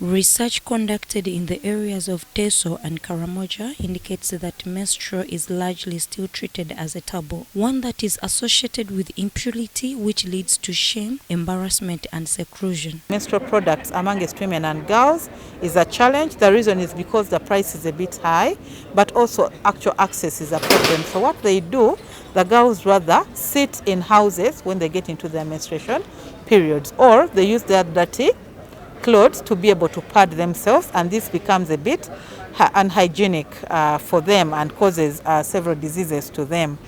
Research conducted in the areas of Teso and Karamoja indicates that menstrual is largely still treated as a taboo, one that is associated with impurity, which leads to shame, embarrassment and seclusion. Menstrual products amongst women and girls is a challenge. The reason is because the price is a bit high, but also actual access is a problem. So what they do, the girls rather sit in houses when they get into their menstruation periods, or they use their dirty clothes to be able to pad themselves, and this becomes a bit unhygienic for them and causes several diseases to them.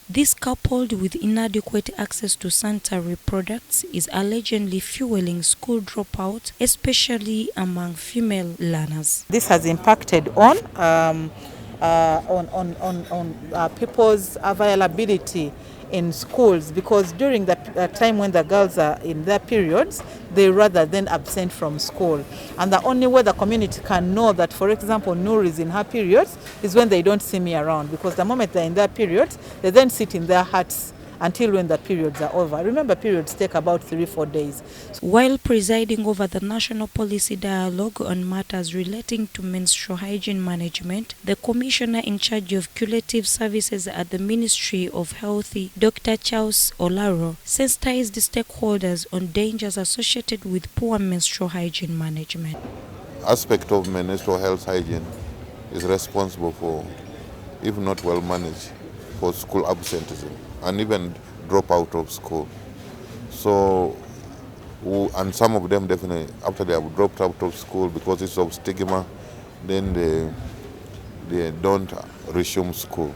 This, coupled with inadequate access to sanitary products, is allegedly fueling school dropouts, especially among female learners. This has impacted on people's availability in schools, because during the time when the girls are in their periods, they rather than absent from school. And the only way the community can know that, for example, Noor is in her periods is when they don't see me around, because the moment they're in their periods, they then sit in their huts until when the periods are over. Remember, periods take about 3-4 days. While presiding over the national policy dialogue on matters relating to menstrual hygiene management, the commissioner in charge of curative services at the Ministry of Health, Dr. Charles Olaro, sensitized stakeholders on dangers associated with poor menstrual hygiene management. Aspect of menstrual health hygiene is responsible for, if not well managed, for school absenteeism and even drop out of school. So, and some of them definitely, after they have dropped out of school because it's of stigma, then they don't resume school.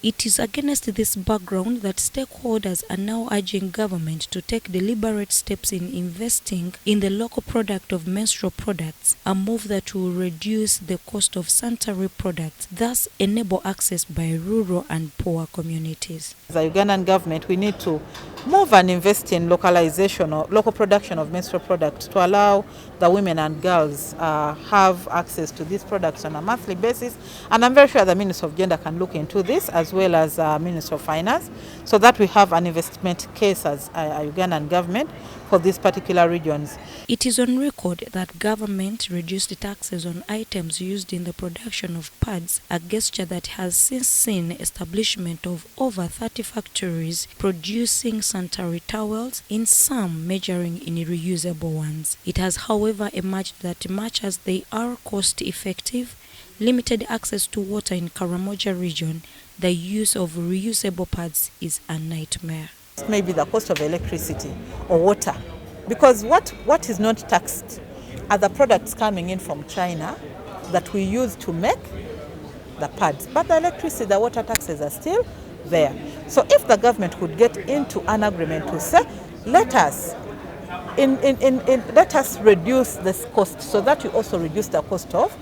It is against this background that stakeholders are now urging government to take deliberate steps in investing in the local product of menstrual products, a move that will reduce the cost of sanitary products, thus enable access by rural and poor communities. As a Ugandan government, we need to move and invest in localization or local production of menstrual products to allow the women and girls have access to these products on a monthly basis. And I'm very sure the Minister of Gender can look into this, as well as Minister of Finance, so that we have an investment case as a Ugandan government for these particular regions. It is on record that government reduced taxes on items used in the production of pads, a gesture that has since seen establishment of over 30 factories producing sanitary towels, in some measuring in reusable ones. It has, however, emerged that much as they are cost-effective, limited access to water in Karamoja region, the use of reusable pads is a nightmare. Maybe the cost of electricity or water, because what is not taxed are the products coming in from China that we use to make the pads, but the electricity, the water taxes are still there. So if the government could get into an agreement to say, let us reduce this cost, so that you also reduce the cost of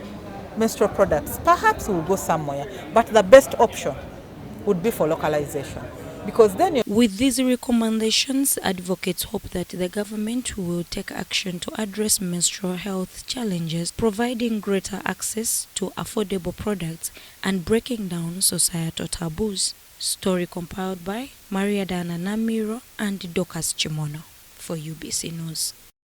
menstrual products, perhaps we'll go somewhere. But the best option would be for localization, because then with these recommendations, advocates hope that the government will take action to address menstrual health challenges, providing greater access to affordable products and breaking down societal taboos. Story compiled by Maria Dana Namiro and Dokas Chimono for UBC News.